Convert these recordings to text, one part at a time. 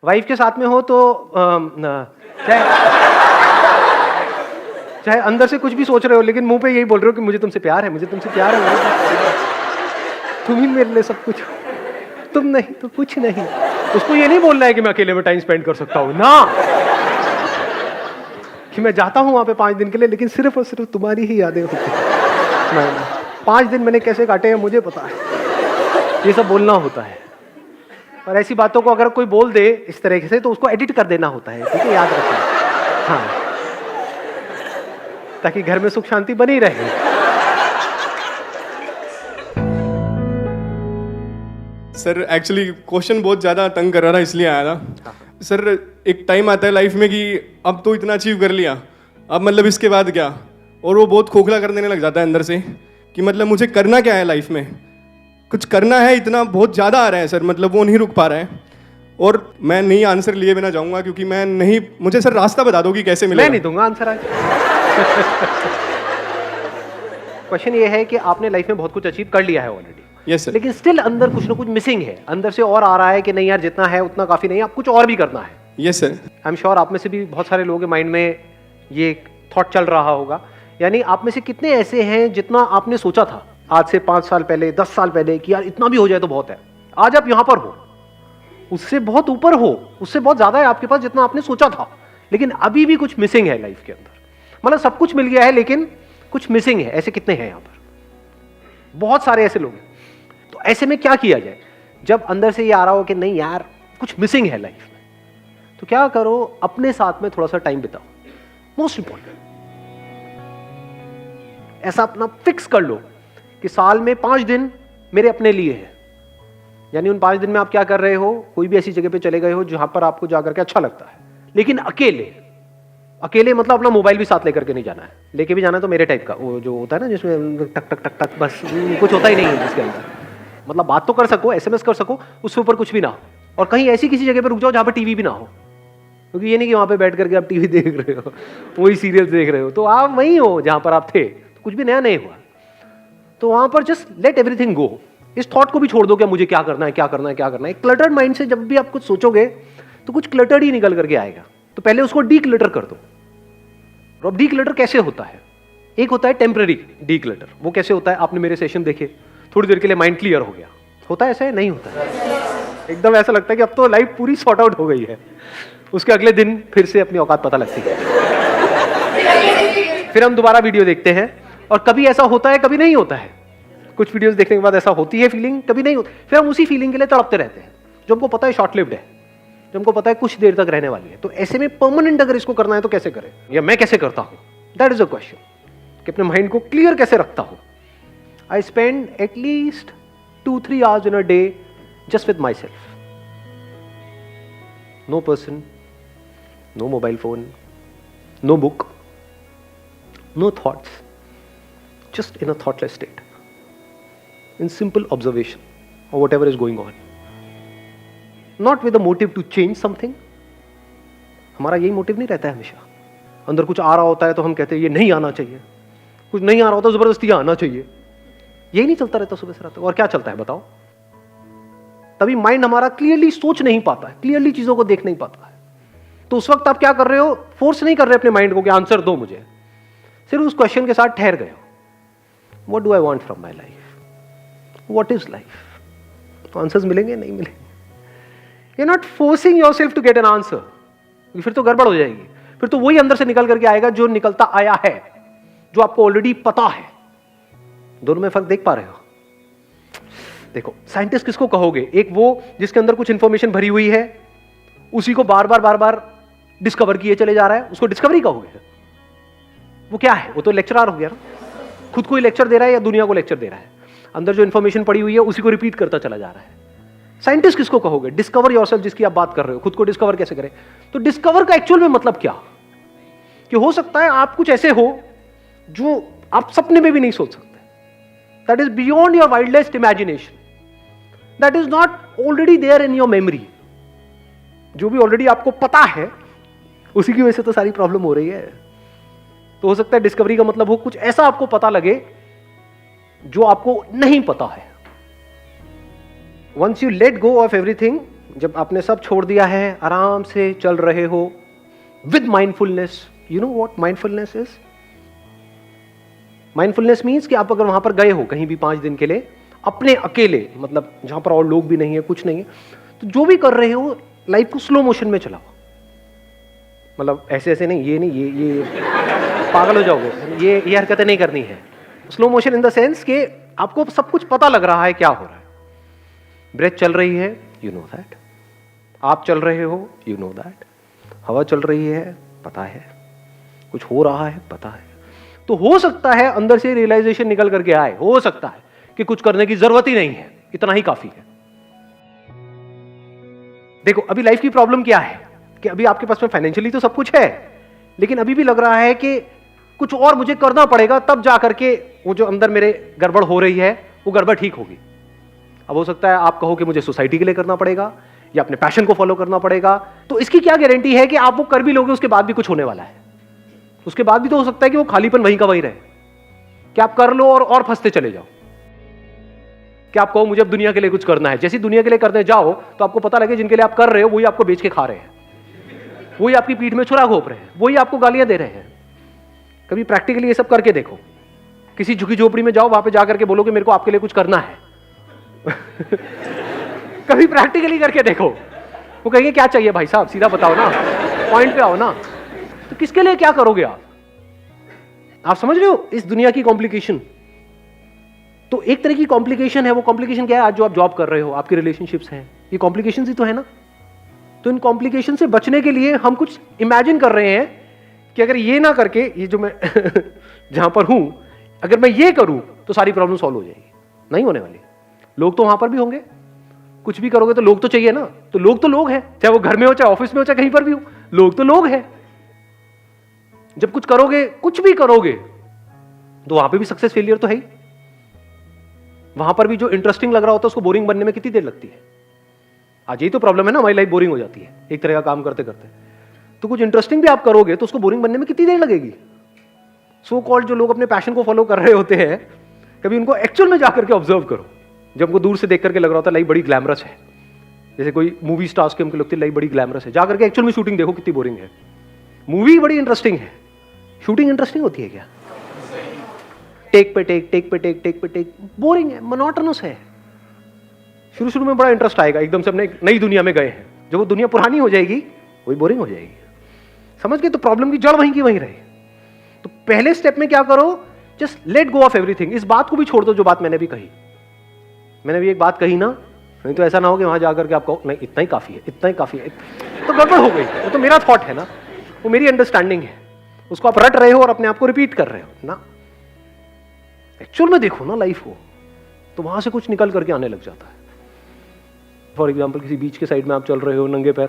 Wife के साथ में हो तो चाहे चाहे अंदर से कुछ भी सोच रहे हो लेकिन मुंह पे यही बोल रहे हो कि मुझे तुमसे प्यार है, मुझे तुमसे प्यार है, तुम ही मेरे लिए सब कुछ हो, तुम नहीं तो कुछ नहीं। उसको ये नहीं बोलना है कि मैं अकेले में टाइम स्पेंड कर सकता हूं ना, कि मैं जाता हूं वहां पे 5 दिन के लिए लेकिन सिर्फ और सिर्फ तुम्हारी ही यादें होती हैं। 5 दिन मैंने कैसे काटे हैं मुझे पता है, ये सब बोलना होता है। और ऐसी बातों को अगर कोई बोल दे इस तरह से तो उसको एडिट कर देना होता है, ठीक है, याद रखना। हाँ, ताकि घर में सुख शांति बनी रहे। सर एक्चुअली क्वेश्चन बहुत ज़्यादा तंग कर रहा था इसलिए आया था। सर एक टाइम आता है लाइफ में कि अब तो इतना अचीव कर लिया, अब मतलब इसके बाद क्या, और वो बहुत खोखला कर देने लग जाता है अंदर से कि मतलब मुझे करना क्या है लाइफ में, कुछ करना है, इतना बहुत ज़्यादा आ रहा है सर, मतलब वो नहीं रुक पा रहा है। और मैं नहीं आंसर लिए बिना जाऊंगा क्योंकि मैं नहीं, मुझे सर रास्ता बता दो कि कैसे मिलेगा। मैं नहीं दूंगा आंसर आज। क्वेश्चन ये है कि आपने लाइफ में बहुत कुछ अचीव कर लिया है ऑलरेडी, यस सर, लेकिन स्टिल अंदर कुछ ना कुछ मिसिंग है, अंदर से और आ रहा है कि नहीं यार जितना है उतना काफी नहीं है, अब कुछ और भी करना है। Yes sir. I am sure आप में से भी बहुत सारे लोगों के माइंड में ये थॉट चल रहा होगा। यानी आप में से कितने ऐसे हैं जितना आपने सोचा था आज से 5 साल पहले, 10 साल पहले कि यार इतना भी हो जाए तो बहुत है, आज आप यहां पर हो, उससे बहुत ऊपर हो, उससे बहुत ज्यादा है आपके पास जितना आपने सोचा था, लेकिन अभी भी कुछ मिसिंग है लाइफ के अंदर। मतलब सब कुछ मिल गया है लेकिन कुछ मिसिंग है। ऐसे कितने हैं यहां पर? बहुत सारे ऐसे लोग हैं। तो ऐसे में क्या किया जाए जब अंदर से ये आ रहा हो कि नहीं यार कुछ मिसिंग है लाइफ में? तो क्या करो, अपने साथ में थोड़ा सा टाइम बिताओ। मोस्ट इंपॉर्टेंट, ऐसा अपना फिक्स कर लो कि साल में 5 दिन मेरे अपने लिए है। यानी उन 5 दिन में आप क्या कर रहे हो, कोई भी ऐसी जगह पे चले गए हो जहां पर आपको जाकर के अच्छा लगता है, लेकिन अकेले। अकेले मतलब अपना मोबाइल भी साथ लेकर के नहीं जाना है, लेके भी जाना है तो मेरे टाइप का, वो जो होता है ना जिसमें टक टक टक टक, बस कुछ होता ही नहीं है जिसके अंदर। मतलब बात तो कर सको, एसएमएस कर सको, उसके ऊपर कुछ भी ना हो। और कहीं ऐसी किसी जगह पे रुक जाओ जहां पर टीवी भी ना हो, क्योंकि ये नहीं कि वहां पे बैठ करके आप टीवी देख रहे हो, वही सीरियल्स देख रहे हो, तो आप वहीं हो जहां पर आप थे, तो कुछ भी नया नहीं हुआ। तो वहां पर जस्ट लेट एवरीथिंग गो। इस थॉट को भी छोड़ दो कि मुझे क्या करना है, क्या करना है, क्या करना है। क्लटर्ड माइंड से जब भी आप कुछ सोचोगे तो कुछ क्लटर्ड ही निकल करके आएगा। तो पहले उसको डी क्लटर कर दो। और अब डी क्लटर कैसे होता है? एक होता है टेम्पररी डी क्लटर। वो कैसे होता है? आपने मेरे सेशन देखे, थोड़ी देर के लिए माइंड क्लियर हो गया। होता है ऐसा है? नहीं होता है। एकदम ऐसा लगता है कि अब तो लाइफ पूरी सॉर्ट आउट हो गई है। उसके अगले दिन फिर से अपनी औकात पता लगती है। फिर हम दोबारा वीडियो देखते हैं और कभी ऐसा होता है, कभी नहीं होता है। कुछ वीडियोस देखने के बाद ऐसा होती है फीलिंग, कभी नहीं होती। फिर हम उसी फीलिंग के लिए तड़पते रहते हैं जो हमको पता है शॉर्ट लिव्ड है, जो हमको पता है कुछ देर तक रहने वाली है। तो ऐसे में परमानेंट अगर इसको करना है तो कैसे करें, या मैं कैसे करता हूं? दैट इज अ क्वेश्चन कि अपने माइंड को क्लियर कैसे रखता हूं। I spend at least 2-3 hours in a day just with myself. No person, no mobile phone, no book, no thoughts, just in a thoughtless state, in simple observation of whatever is going on, not with a motive to change something. हमारा यही motive नहीं रहता है हमेशा। अंदर कुछ आ रहा होता है तो हम कहते हैं ये नहीं आना चाहिए, कुछ नहीं आ रहा होता जबरदस्ती आना चाहिए। यही नहीं चलता रहता सुबह से रात तक। और क्या चलता है बताओ? तभी माइंड हमारा क्लियरली सोच नहीं पाता है, क्लियरली चीजों को देख नहीं पाता है। तो उस वक्त आप क्या कर रहे हो? फोर्स नहीं कर रहे अपने माइंड को कि आंसर दो मुझे, सिर्फ उस क्वेश्चन के साथ ठहर गए हो। What do I want from my life, what is life? तो आंसर्स मिलेंगे? नहीं मिलेंगे। You are not forcing yourself to get an answer, फिर तो गड़बड़ हो जाएगी। फिर तो वही अंदर से निकल करके आएगा जो निकलता आया है, जो आपको ऑलरेडी पता है। दोनों में फर्क देख पा रहे हो? देखो, साइंटिस्ट किसको कहोगे? एक वो जिसके अंदर कुछ इंफॉर्मेशन भरी हुई है, उसी को बार बार डिस्कवर किए चले जा रहा है, उसको डिस्कवरी कहोगे? वो क्या है? वो तो लेक्चरर हो गया ना, खुद को ही लेक्चर दे रहा है या दुनिया को लेक्चर दे रहा है। अंदर जो इंफॉर्मेशन पड़ी हुई है उसी को रिपीट करता चला जा रहा है। साइंटिस्ट किसको कहोगे? डिस्कवर योरसेल्फ, जिसकी आप बात कर रहे हो, खुद को डिस्कवर कैसे करें? तो डिस्कवर का एक्चुअल में मतलब क्या? कि हो सकता है आप कुछ ऐसे हो जो आप सपने में भी नहीं सोच सकते। That is beyond your wildest imagination, that is not already there in your memory. जो भी ऑलरेडी आपको पता है उसी की वजह से तो सारी प्रॉब्लम हो रही है। तो हो सकता है डिस्कवरी का मतलब हो कुछ ऐसा आपको पता लगे जो आपको नहीं पता है। Once you let go of everything, जब आपने सब छोड़ दिया है, आराम से चल रहे हो with mindfulness. You know what mindfulness is? Mindfulness means कि आप अगर वहां पर गए हो कहीं भी 5 दिन के लिए, अपने अकेले, मतलब जहां पर और लोग भी नहीं है, कुछ नहीं है, तो जो भी कर रहे हो लाइफ को स्लो मोशन में चलाओ. मतलब ऐसे ऐसे नहीं, ये नहीं, ये पागल हो जाओगे, ये हरकतें नहीं करनी है. Slow motion in the sense कि आपको सब कुछ पता लग रहा है क्या हो रहा है. ब्रेथ चल रही है, यू नो दैट. आप चल रहे हो, यू नो दैट. हवा चल रही है, पता है. कुछ हो रहा है, पता है. तो हो सकता है अंदर से रियलाइजेशन निकल करके आए, हो सकता है कि कुछ करने की जरूरत ही नहीं है, इतना ही काफी है. देखो अभी लाइफ की प्रॉब्लम क्या है कि अभी आपके पास में फाइनेंशियली तो सब कुछ है, लेकिन अभी भी लग रहा है कि कुछ और मुझे करना पड़ेगा, तब जाकर के वो जो अंदर मेरे गड़बड़ हो रही है वो गड़बड़ ठीक होगी. अब हो सकता है आप कहो कि मुझे सोसाइटी के लिए करना पड़ेगा या अपने पैशन को फॉलो करना पड़ेगा. तो इसकी क्या गारंटी है कि आप वो कर भी लोगे, उसके बाद भी कुछ होने वाला है? उसके बाद भी तो हो सकता है कि वो खालीपन वहीं का वहीं रहे, कि आप कर लो और फंसते चले जाओ. कि आप कहो मुझे अब दुनिया के लिए कुछ करना है. जैसे दुनिया के लिए करने जाओ तो आपको पता लगे जिनके लिए आप कर रहे हो वही आपको बेच के खा रहे हैं, वही आपकी पीठ में छुरा घोंप रहे हैं, वही आपको गालियां दे रहे हैं. कभी प्रैक्टिकली ये सब करके देखो. किसी झुकी झोपड़ी में जाओ, वहां पे जाकर के बोलो कि मेरे को आपके लिए कुछ करना है. कभी प्रैक्टिकली करके देखो. वो कहेंगे क्या चाहिए भाई साहब, सीधा बताओ ना, पॉइंट पे आओ ना. तो किसके लिए क्या करोगे आप समझ रहे हो इस दुनिया की कॉम्प्लिकेशन? तो एक तरह की कॉम्प्लिकेशन है. वो कॉम्प्लिकेशन क्या है? आज जो आप जॉब कर रहे हो, आपकी रिलेशनशिप्स हैं, ये कॉम्प्लिकेशन ही तो है ना. तो इन कॉम्प्लिकेशन से बचने के लिए हम कुछ इमेजिन कर रहे हैं कि अगर ये ना करके, ये जो मैं जहां पर हूं, अगर मैं ये करूं तो सारी प्रॉब्लम सॉल्व हो जाएगी. नहीं होने वाली. लोग तो वहां पर भी होंगे. कुछ भी करोगे तो लोग तो चाहिए ना. तो लोग हैं, चाहे वो घर में हो, चाहे ऑफिस में हो, चाहे कहीं पर भी हो, लोग तो लोग हैं. जब कुछ करोगे, कुछ भी करोगे, तो वहां पे भी सक्सेस फेलियर तो है ही. वहां पर भी जो इंटरेस्टिंग लग रहा होता है उसको बोरिंग बनने में कितनी देर लगती है? आज यही तो प्रॉब्लम है ना, हमारी लाइफ बोरिंग हो जाती है एक तरह का काम करते करते. तो कुछ इंटरेस्टिंग भी आप करोगे तो उसको बोरिंग बनने में कितनी देर लगेगी? सो कॉल्ड जो लोग अपने पैशन को फॉलो कर रहे होते हैं, कभी उनको एक्चुअल में जाकर के ऑब्जर्व करो. जब उनको दूर से देख करके लग रहा होता है लाइफ बड़ी ग्लैमरस है, जैसे कोई मूवी स्टार्स के उनको लगती है लाइफ बड़ी ग्लैमरस है, जाकर के एक्चुअल में शूटिंग देखो कितनी बोरिंग है. मूवी बड़ी इंटरेस्टिंग है, शूटिंग इंटरेस्टिंग होती है क्या? टेक पे टेक, टेक पे टेक, टेक पे टेक, बोरिंग है, मोनोटोनस है. शुरू में बड़ा इंटरेस्ट आएगा, एकदम से अपने नई दुनिया में गए हैं. जब वो दुनिया पुरानी हो जाएगी वही बोरिंग हो जाएगी. समझ गए? तो प्रॉब्लम की जड़ वहीं की वहीं रहे. तो पहले स्टेप में क्या करो? Just let go of everything. इस बात को भी छोड़ दो जो बात मैंने भी कही. मैंने भी एक बात कही ना, नहीं तो ऐसा ना हो कि वहां जाकर के आप कहो नहीं इतना ही काफी है, इतना ही काफी है. तो गड़बड़ हो गई. वो तो मेरा थॉट है ना, वो मेरी अंडरस्टैंडिंग है, उसको आप रट रहे हो और अपने आप को रिपीट कर रहे हो ना. एक्चुअल में देखो ना लाइफ को, तो वहां से कुछ निकल करके आने लग जाता है. फॉर एग्जाम्पल किसी बीच के साइड में आप चल रहे हो नंगे पैर,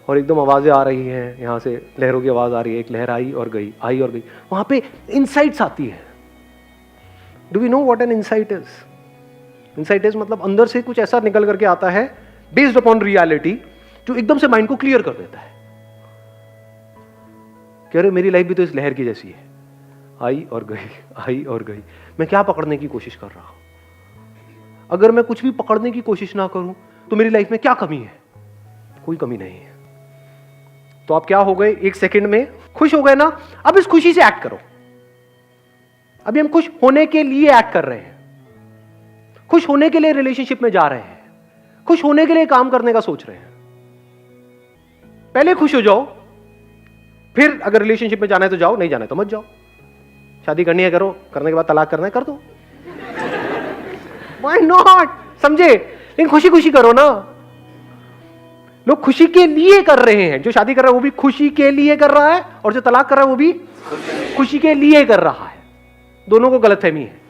और एकदम आवाजें आ रही हैं, यहाँ से लहरों की आवाज आ रही है, एक लहर आई और गई, आई और गई. वहां पे इनसाइट्स आती है. Do we know what an insight is? Insight is मतलब अंदर से कुछ ऐसा निकल करके आता है बेस्ड अपॉन रियलिटी, जो एकदम से माइंड को क्लियर कर देता है कि अरे मेरी लाइफ भी तो इस लहर की जैसी है, आई और गई, आई और गई. मैं क्या पकड़ने की कोशिश कर रहा हूं? अगर मैं कुछ भी पकड़ने की कोशिश ना करूं तो मेरी लाइफ में क्या कमी है? कोई कमी नहीं है. तो आप क्या हो गए? एक सेकंड में खुश हो गए ना. अब इस खुशी से एक्ट करो. अभी हम खुश होने के लिए एक्ट कर रहे हैं, खुश होने के लिए रिलेशनशिप में जा रहे हैं, खुश होने के लिए काम करने का सोच रहे हैं. पहले खुश हो जाओ, फिर अगर रिलेशनशिप में जाना है तो जाओ, नहीं जाना है तो मत जाओ. शादी करनी है करो, करने के बाद तलाक करना है कर दो. Why not? समझे? लेकिन खुशी खुशी करो ना. लोग खुशी के लिए कर रहे हैं. जो शादी कर रहा है वो भी खुशी के लिए कर रहा है, और जो तलाक कर रहा है वो भी खुशी के लिए कर रहा है. दोनों को गलतफहमी है,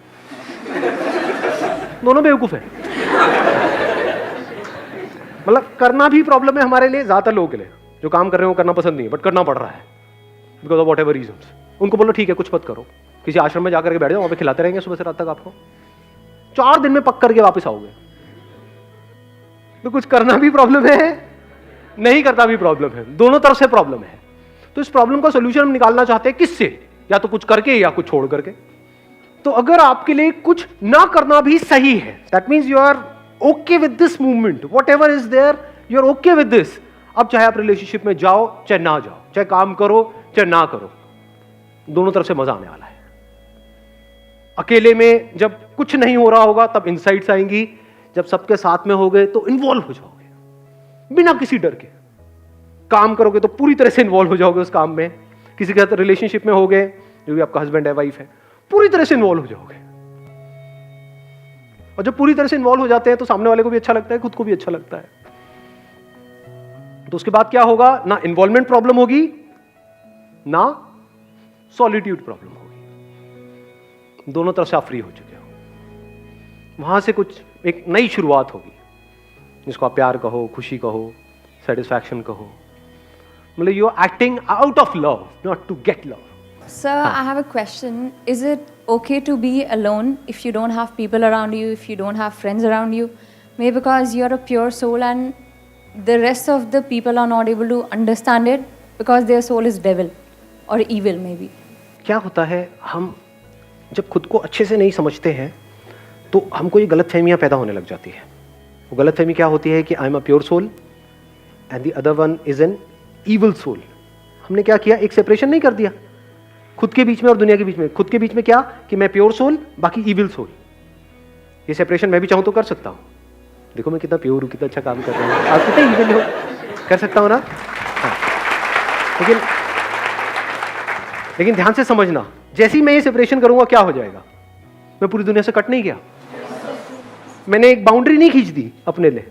दोनों बेवकूफ है. मतलब करना भी प्रॉब्लम है हमारे लिए, ज्यादातर लोगों के लिए. जो काम कर रहे हो करना पसंद नहीं है, बट करना पड़ रहा है बिकॉज ऑफ व्हाटएवर रीजंस. उनको बोलो ठीक है कुछ मत करो, किसी आश्रम में जाकर के बैठ जाओ, वहां पे खिलाते रहेंगे सुबह से रात तक आपको. 4 दिन में पक करके वापस आओगे. तो कुछ करना भी प्रॉब्लम है, नहीं करना भी प्रॉब्लम है, दोनों तरफ से प्रॉब्लम है. तो इस प्रॉब्लम का सोल्यूशन हम निकालना चाहते हैं किससे? या तो कुछ करके या कुछ छोड़ करके. तो अगर आपके लिए कुछ ना करना भी सही है, that means you are okay with this movement, whatever is there, you are okay with this. अब चाहे आप रिलेशनशिप में जाओ चाहे ना जाओ, चाहे काम करो चाहे ना करो, दोनों तरफ से मजा आने वाला है। अकेले में जब कुछ नहीं हो रहा होगा तब इनसाइट्स आएंगी, जब सबके साथ में हो गए तो इन्वॉल्व हो जाओगे बिना किसी डर के। काम करोगे तो पूरी तरह से इन्वॉल्व हो जाओगे उस काम में। किसी के साथ रिलेशनशिप में हो गए, जो भी आपका हस्बैंड है वाइफ है, पूरी तरह से इन्वॉल्व हो जाओगे। और जब पूरी तरह से इन्वॉल्व हो जाते हैं तो सामने वाले को भी अच्छा लगता है, खुद को भी अच्छा लगता है। तो उसके बाद क्या होगा, ना इन्वॉल्वमेंट प्रॉब्लम होगी ना सॉलिट्यूड प्रॉब्लम होगी। दोनों तरफ से आप फ्री हो चुके हो। वहां से कुछ एक नई शुरुआत होगी, जिसको आप प्यार कहो, खुशी कहो, सेटिस्फैक्शन कहो। मतलब you are acting out of love, not to get love. Sir, I have a question. Is it okay to be alone if you don't have people around you, if you don't have friends around you? Maybe because you're a pure soul and the rest of the people are not able to understand it because their soul is devil or evil maybe. क्या होता है, हम जब खुद को अच्छे से नहीं समझते हैं तो हमको ये गलतफहमियां पैदा होने लग जाती है। वो गलतफहमी क्या होती है कि I am a pure soul and the other one is an evil soul. हमने क्या किया, एक सेपरेशन नहीं कर दिया खुद के बीच में और दुनिया के बीच में। खुद के बीच में क्या कि मैं प्योर सोल, बाकी ईविल सोल। ये सेपरेशन मैं भी चाहूं तो कर सकता हूं। देखो मैं कितना प्योर हूं, कितना अच्छा काम कर रहा हूं, आप कितने ईविल हो, कर सकता हूं ना। हाँ। लेकिन ध्यान से समझना, जैसे ही मैं ये सेपरेशन करूंगा क्या हो जाएगा, मैं पूरी दुनिया से कट नहीं गया, मैंने एक बाउंड्री नहीं खींच दी अपने लिए।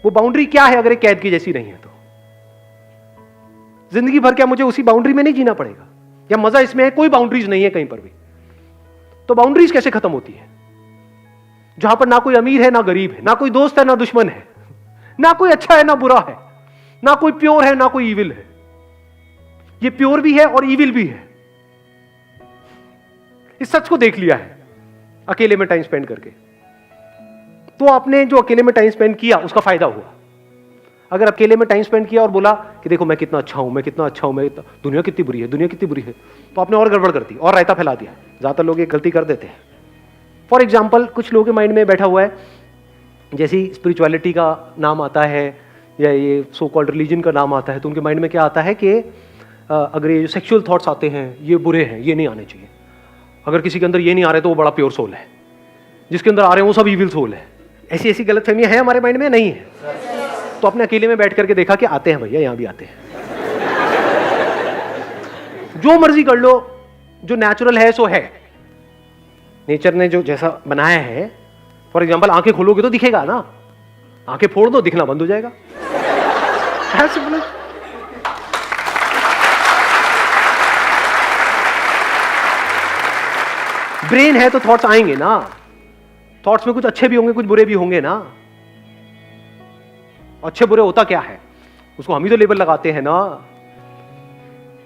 वो बाउंड्री क्या है, अगर एक कैद की जैसी नहीं है तो जिंदगी भर क्या मुझे उसी बाउंड्री में नहीं जीना पड़ेगा? या मजा इसमें है कोई बाउंड्रीज नहीं है कहीं पर भी, तो बाउंड्रीज कैसे खत्म होती है? जहां पर ना कोई अमीर है ना गरीब है, ना कोई दोस्त है ना दुश्मन है, ना कोई अच्छा है ना बुरा है, ना कोई प्योर है ना कोई ईविल है। ये प्योर भी है और ईविल भी है। इस सच को देख लिया है अकेले में टाइम स्पेंड करके, तो आपने जो अकेले में टाइम स्पेंड किया उसका फायदा हुआ। अगर अकेले में टाइम स्पेंड किया और बोला कि देखो मैं कितना अच्छा हूं, मैं कितना अच्छा हूं, मैं दुनिया कितनी बुरी है, दुनिया कितनी बुरी है, तो आपने और गड़बड़ कर दी और रायता फैला दिया। ज्यादातर लोग एक गलती कर देते हैं। फॉर एग्जाम्पल, कुछ लोगों के माइंड में बैठा हुआ है, जैसे स्पिरिचुअलिटी का नाम आता है या ये सो कॉल्ड रिलीजन का नाम आता है, तो उनके माइंड में क्या आता है कि अगर ये सेक्सुअल थॉट्स आते हैं ये बुरे हैं, ये नहीं आने चाहिए। अगर किसी के अंदर ये नहीं आ रहे तो वो बड़ा प्योर सोल है, जिसके अंदर आ रहे हैं वो सब ईविल सोल है। ऐसी ऐसी गलतफहमियां हैं हमारे माइंड में, नहीं है? तो अपने अकेले में बैठ करके देखा कि आते हैं भैया, यहां भी आते हैं। जो मर्जी कर लो, जो नेचुरल है सो है। नेचर ने जो जैसा बनाया है, फॉर एग्जाम्पल आंखें खोलोगे तो दिखेगा ना, आंखें फोड़ दो दिखना बंद हो जाएगा। ब्रेन है तो थॉट्स आएंगे ना, थॉट्स में कुछ अच्छे भी होंगे कुछ बुरे भी होंगे ना। अच्छे बुरे होता क्या है, उसको हम ही तो लेबल लगाते हैं ना।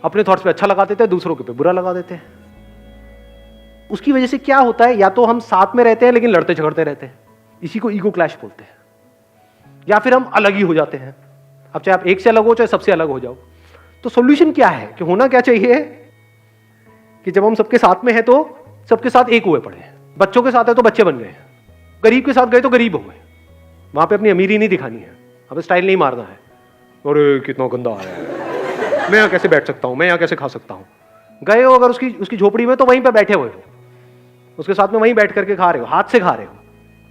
अपने थॉट्स पे अच्छा लगा देते हैं, दूसरों के पे बुरा लगा देते हैं। उसकी वजह से क्या होता है, या तो हम साथ में रहते हैं लेकिन लड़ते झगड़ते रहते हैं, इसी को ईगो क्लैश बोलते हैं, या फिर हम अलग ही हो जाते हैं। अब चाहे आप एक से अलग हो चाहे सबसे अलग हो जाओ। तो सॉल्यूशन क्या है कि होना क्या चाहिए कि जब हम सबके साथ में है तो सबके साथ एक हुए पड़े। बच्चों के साथ है तो बच्चे बन गए, गरीब के साथ गए तो गरीब हो गए। वहां पे अपनी अमीरी नहीं दिखानी है, अब स्टाइल नहीं मारना है, अरे कितना गंदा आ रहा है, मैं यहाँ कैसे बैठ सकता हूँ, मैं यहाँ कैसे खा सकता हूँ। गए हो अगर उसकी झोपड़ी में तो वहीं पे बैठे हुए हो, उसके साथ में वहीं बैठ करके खा रहे हो, हाथ से खा रहे हो।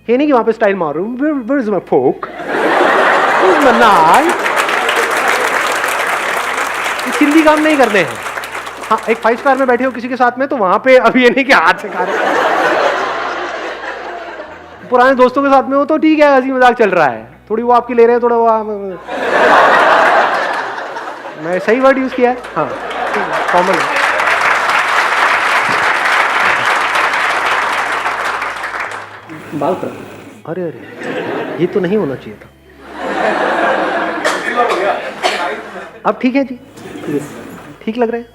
ये नहीं कि वहां पे स्टाइल मार रहे हो, where is my fork? Where's my knife? चिंदी काम नहीं करने हैं। हाँ, एक 5 स्टार में बैठे हो किसी के साथ में तो वहां पे अब ये नहीं कि हाथ से खा रहे हो। पुराने दोस्तों के साथ में हो तो ठीक है, हंसी मजाक चल रहा है, थोड़ी वो आपकी ले रहे हैं, थोड़ा वो मैं सही वर्ड यूज किया है, हाँ कॉमन है। बाल पर, अरे अरे ये तो नहीं होना चाहिए था। अब ठीक है जी, ठीक लग रहे हैं।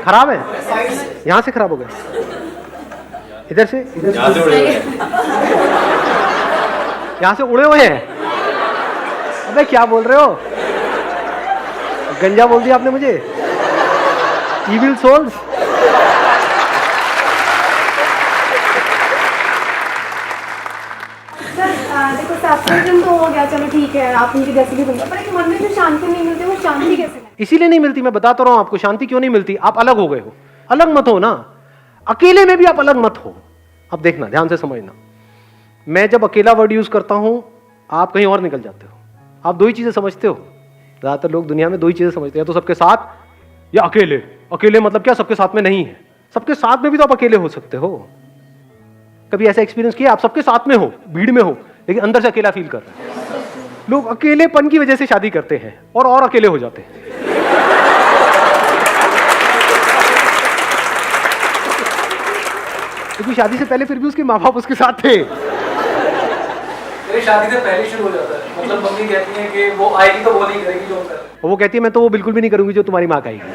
खराब है, यहां से खराब हो गया, इधर से यहां से उड़े हुए हैं। अबे क्या बोल रहे हो, गंजा बोल दिया आपने मुझे, इविल सोल्स। देखो सेपरेशन तो हो गया, चलो ठीक है, आप उनके जैसे भी बन गए, पर एक मन में जो शांति नहीं मिलती, वो शांति कैसे मिले? इसीलिए नहीं मिलती, मैं बताता रहा हूं आपको शांति क्यों नहीं मिलती। आप अलग हो गए हो, अलग मत हो ना, अकेले में भी आप अलग मत हो। अब देखना, ध्यान से समझना, मैं जब अकेला वर्ड यूज करता हूं आप कहीं और निकल जाते हो। आप दो ही चीजें समझते हो, ज्यादातर लोग दुनिया में दो ही चीजें समझते हैं, तो सबके साथ या अकेले। अकेले मतलब क्या, सबके साथ में नहीं है, सबके साथ में भी तो आप अकेले हो सकते हो। कभी ऐसा एक्सपीरियंस किया आप सबके साथ में हो, भीड़ में हो, लेकिन अंदर से अकेला फील कर रहे हैं? लोग अकेलेपन की वजह से शादी करते हैं और अकेले हो जाते हैं। क्योंकि शादी से पहले फिर भी उसके माँ बाप उसके साथ थे। मेरी शादी से पहले शुरू हो जाता है, मतलब मम्मी कहती है कि वो आएगी तो वो नहीं करेगी जो हम कर रहे हैं। और वो कहती है मैं तो वो बिल्कुल भी नहीं करूंगी जो तुम्हारी माँ कहेगी,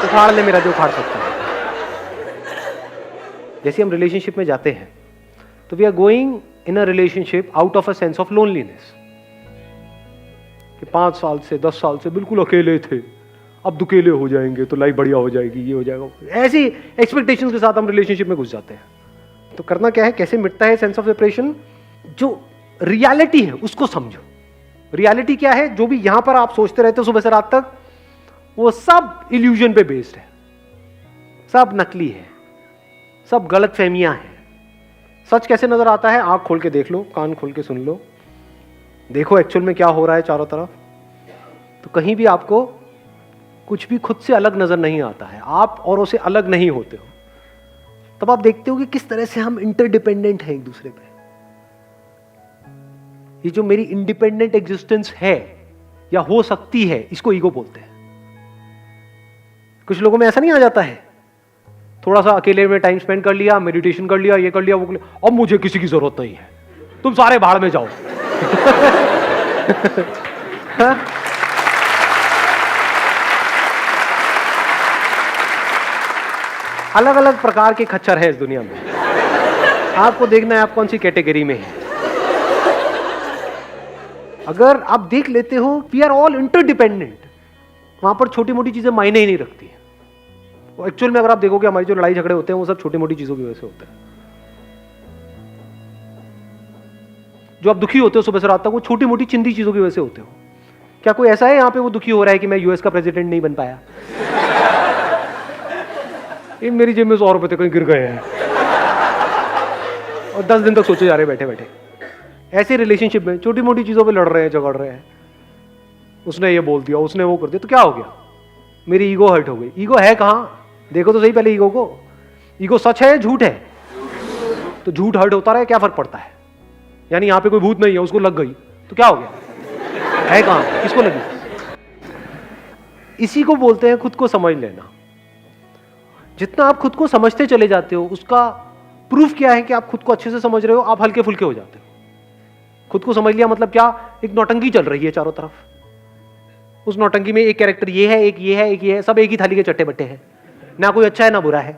उखाड़ ले मेरा जो उखाड़ सकता है। जैसे हम रिलेशनशिप में जाते हैं तो we are going in a relationship out of a sense of loneliness, कि 5 साल से 10 साल से बिल्कुल अकेले थे, अब दुकेले हो जाएंगे तो लाइफ बढ़िया हो जाएगी, ये हो जाएगा। ऐसी एक्सपेक्टेशंस के साथ हम रिलेशनशिप में घुस जाते हैं। तो करना क्या है, कैसे मिटता है सेंस ऑफ सेपरेशन? जो रियलिटी है उसको समझो। रियलिटी क्या है? जो भी यहां पर आप सोचते रहते हो सुबह से रात तक, वो सब इल्यूजन पे बेस्ड है, सब नकली है, सब गलत फहमियां हैं। सच कैसे नजर आता है? आंख खोल के देख लो, कान खोल के सुन लो, देखो एक्चुअल में क्या हो रहा है चारों तरफ। तो कहीं भी आपको कुछ भी खुद से अलग नजर नहीं आता है, आप औरों से अलग नहीं होते हो। तब आप देखते हो कि किस तरह से हम इंटरडिपेंडेंट हैं एक दूसरे पे। ये जो मेरी इंडिपेंडेंट एग्जिस्टेंस है या हो सकती है, इसको ईगो बोलते हैं। कुछ लोगों में ऐसा नहीं आ जाता है, थोड़ा सा अकेले में टाइम स्पेंड कर लिया, मेडिटेशन कर लिया, ये कर लिया, वो कर लिया, अब मुझे किसी की जरूरत नहीं है, तुम सारे भाड़ में जाओ। हाँ? अलग अलग प्रकार के खच्चर है इस दुनिया में, आपको देखना है आप कौन सी कैटेगरी में है। अगर आप देख लेते हो वी आर ऑल इंटरडिपेंडेंट, वहां पर छोटी मोटी चीजें मायने ही नहीं रखती है। एक्चुअल में अगर आप देखोगे हमारी जो लड़ाई झगड़े होते हैं वो सब छोटी मोटी चीजों की वजह से होते हैं। जो आप दुखी होते हो सुबह से रात तक, वो छोटी मोटी चिंदी चीजों की वजह से होते हो। क्या कोई ऐसा है यहाँ पे वो दुखी हो रहा है कि मैं यूएस का प्रेसिडेंट नहीं बन पाया? इन मेरी जेब में 100 रुपए थे, कहीं गिर गए हैं, और 10 दिन तक सोचे जा रहे बैठे बैठे। ऐसे रिलेशनशिप में छोटी मोटी चीजों पे लड़ रहे हैं, झगड़ रहे हैं, उसने ये बोल दिया, उसने वो कर दिया, तो क्या हो गया? मेरी ईगो हर्ट हो गई। ईगो है कहां? देखो तो सही पहले ईगो को। ईगो सच है झूठ है? तो झूठ हर्ट होता रहे, क्या फर्क पड़ता है? यानी यहां पे कोई भूत नहीं है, उसको लग गई तो क्या हो गया? है कहां? किसको लगी? इसी को बोलते हैं खुद को समझ लेना। जितना आप खुद को समझते चले जाते हो, उसका प्रूफ क्या है कि आप खुद को अच्छे से समझ रहे हो? आप हल्के फुल्के हो जाते हो। खुद को समझ लिया मतलब क्या? एक नौटंकी चल रही है चारों तरफ, उस नौटंकी में एक कैरेक्टर ये है, एक ये है, एक ये है, सब एक ही थाली के चट्टे बट्टे हैं। ना कोई अच्छा है ना बुरा है,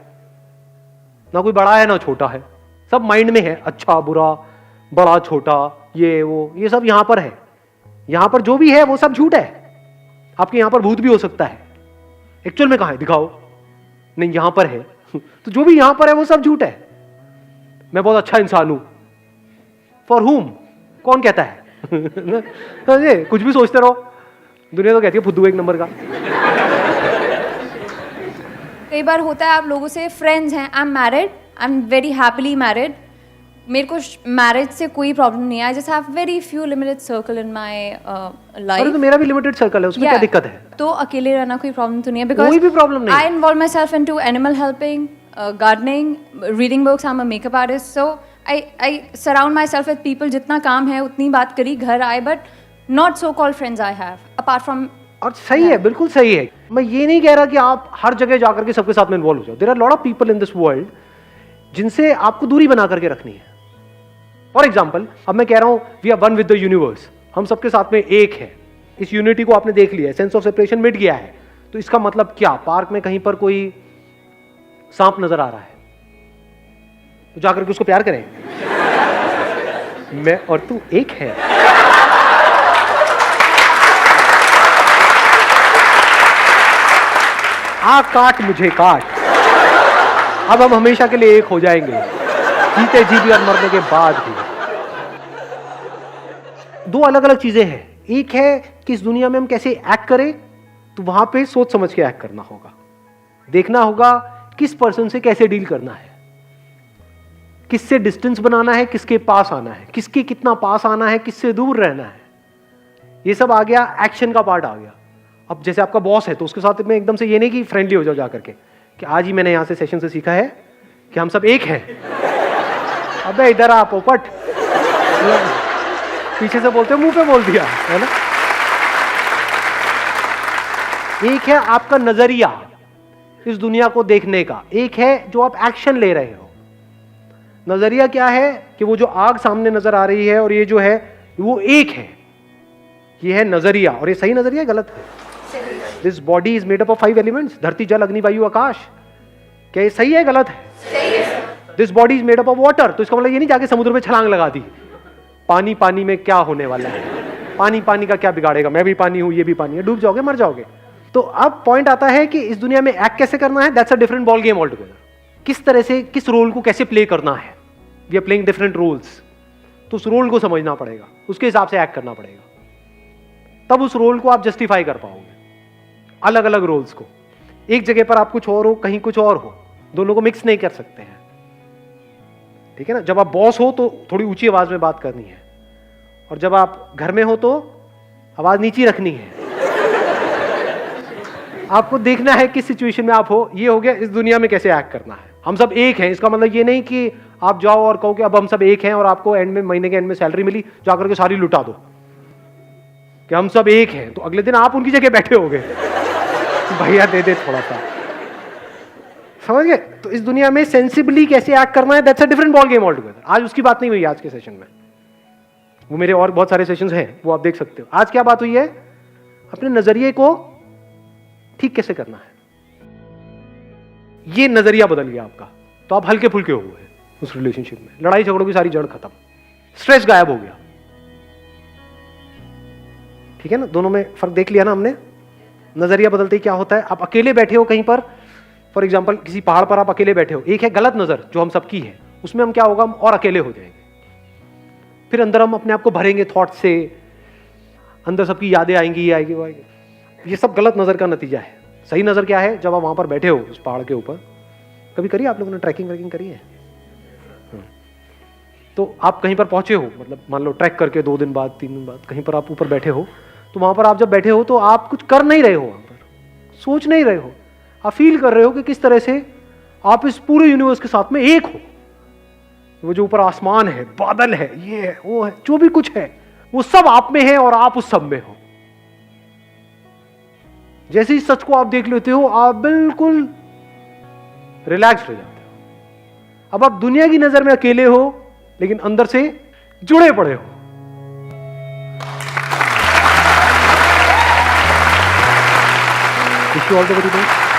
ना कोई बड़ा है ना छोटा है, सब माइंड में है, अच्छा बुरा, बड़ा छोटा, ये वो, ये सब यहां पर है। यहां पर जो भी है वो सब झूठ है। आपके यहां पर भूत भी हो सकता है, एक्चुअल में कहां है दिखाओ? नहीं यहां पर है। तो जो भी यहां पर है वो सब झूठ है। मैं बहुत अच्छा इंसान हूं, फॉर हुम? कौन कहता है? कुछ भी सोचते रहो, दुनिया तो कहती है फुद्दू एक नंबर का। कई बार होता है आप लोगों से फ्रेंड्स हैं, I am married, I am very happily married, मेरे को मैरिज से कोई प्रॉब्लम नहीं है, I just have very few limited circle in my life. अरे तो मेरा भी लिमिटेड सर्कल है, उसमें क्या दिक्कत है? तो अकेले रहना कोई प्रॉब्लम तो नहीं है, बिकॉज कोई भी प्रॉब्लम नहीं। I involve myself into animal helping, gardening, reading books, I am a makeup artist, so I surround myself with people. जितना काम है उतनी बात करी, घर आए, but not so called friends I have apart from. और सही है, बिल्कुल सही है। मैं ये नहीं कह रहा कि आप हर जगह जाकर के सबके साथ में इन्वॉल्व हो जाओ। There are lot of people in this world जिनसे आपको दूरी बना करके रखनी है। फॉर एग्जाम्पल, अब मैं कह रहा हूं we are one with the universe, हम सबके साथ में एक है। इस यूनिटी को आपने देख लिया, सेंस ऑफ सेपरेशन मिट गया है। तो इसका मतलब क्या? पार्क में कहीं पर कोई सांप नजर आ रहा है तो जाकर के उसको प्यार करें। मैं और तू एक है। आ काट मुझे काट, अब हम हमेशा के लिए एक हो जाएंगे, जीते जी भी और मरने के बाद भी। दो अलग अलग चीजें हैं। एक है कि इस दुनिया में हम कैसे एक्ट करें, तो वहां पे सोच समझ के एक्ट करना होगा, देखना होगा किस पर्सन से कैसे डील करना है, किससे डिस्टेंस बनाना है, किसके पास आना है, किसके कितना पास आना है, किससे दूर रहना है। ये सब आ गया, एक्शन का पार्ट आ गया। अब जैसे आपका बॉस है तो उसके साथ में एकदम से ये नहीं कि फ्रेंडली हो जाओ जाकर के कि आज ही मैंने यहां से सेशन से सीखा है कि हम सब एक हैं। अबे इधर आ पोपट, पीछे से बोलते मुंह पे बोल दिया, है ना। एक है आपका नजरिया इस दुनिया को देखने का, एक है जो आप एक्शन ले रहे हो। नजरिया क्या है कि वो जो आग सामने नजर आ रही है और ये जो है वो एक है, ये है नजरिया। और ये सही नजरिया गलत है? This body is made up of 5 elements, धरती जल अग्नि वायु आकाश। क्या ये सही है गलत है? This body is made up of water, तो इसका मतलब ये नहीं जाके समुद्र में छलांग लगा दी। पानी पानी में क्या होने वाला है, पानी पानी का क्या बिगाड़ेगा, मैं भी पानी हूं ये भी पानी है, डूब जाओगे मर जाओगे। तो अब पॉइंट आता है कि इस दुनिया में एक्ट कैसे करना है, that's a different ball game all together. किस तरह से किस रोल को कैसे प्ले करना है, we are playing different roles. तो उस रोल को समझना पड़ेगा, उसके हिसाब से एक्ट करना पड़ेगा, तब उस रोल को आप जस्टिफाई कर पाओगे। अलग अलग रोल्स को, एक जगह पर आप कुछ और हो, कहीं कुछ और हो, दोनों को मिक्स नहीं कर सकते हैं, ठीक है ना। जब आप बॉस हो तो थोड़ी ऊंची आवाज में बात करनी है, और जब आप घर में हो तो आवाज नीची रखनी है। आपको देखना है किस सिचुएशन में आप हो। ये हो गया इस दुनिया में कैसे एक्ट करना है। हम सब एक हैं, इसका मतलब ये नहीं कि आप जाओ और कहो कि अब हम सब एक हैं और आपको एंड में, महीने के एंड में सैलरी मिली, जाकर के सारी लुटा दो कि हम सब एक हैं, तो अगले दिन आप उनकी जगह बैठे होगे भैया दे दे थोड़ा सा, समझ गए। तो इस दुनिया में सेंसिबली कैसे एक्ट करना है, that's a different ball game all together. आज उसकी बात नहीं हुई आज के सेशन में, वो मेरे और बहुत सारे सेशंस हैं, वो आप देख सकते हो। आज क्या बात हुई है, अपने नजरिए को ठीक कैसे करना है। ये नजरिया बदल गया आपका, तो आप हल्के फुल्के हो गए उस रिलेशनशिप में, लड़ाई झगड़ों की सारी जड़ खत्म, स्ट्रेस गायब हो गया, ठीक है ना। दोनों में फर्क देख लिया ना हमने। नजरिया बदलते ही क्या होता है, आप अकेले बैठे हो कहीं पर, फॉर एग्जाम्पल किसी पहाड़ पर आप अकेले बैठे हो, एक है गलत नजर जो हम सबकी है, उसमें हम क्या होगा, हम और अकेले हो जाएंगे। फिर अंदर हम अपने आप को भरेंगे थॉट से, अंदर सबकी यादें आएंगी, ये आएगी वो आएगी। ये सब गलत नजर का नतीजा है। सही नजर क्या है, जब आप वहां पर बैठे हो उस पहाड़ के ऊपर, कभी करिए आप लोगों ने ट्रैकिंग व्रैकिंग करी है, तो आप कहीं पर पहुंचे हो, मतलब मान लो ट्रैक करके 2 दिन बाद 3 दिन बाद कहीं पर आप ऊपर बैठे हो, तो वहां पर आप जब बैठे हो तो आप कुछ कर नहीं रहे हो, वहां पर सोच नहीं रहे हो, आप फील कर रहे हो कि किस तरह से आप इस पूरे यूनिवर्स के साथ में एक हो। वो जो ऊपर आसमान है, बादल है, ये है, वो है, जो भी कुछ है, वो सब आप में है और आप उस सब में हो। जैसे ही सच को आप देख लेते हो, आप बिल्कुल रिलैक्स हो जाते हो। अब आप दुनिया की नजर में अकेले हो, लेकिन अंदर से जुड़े पड़े हो। Wish you all the very best.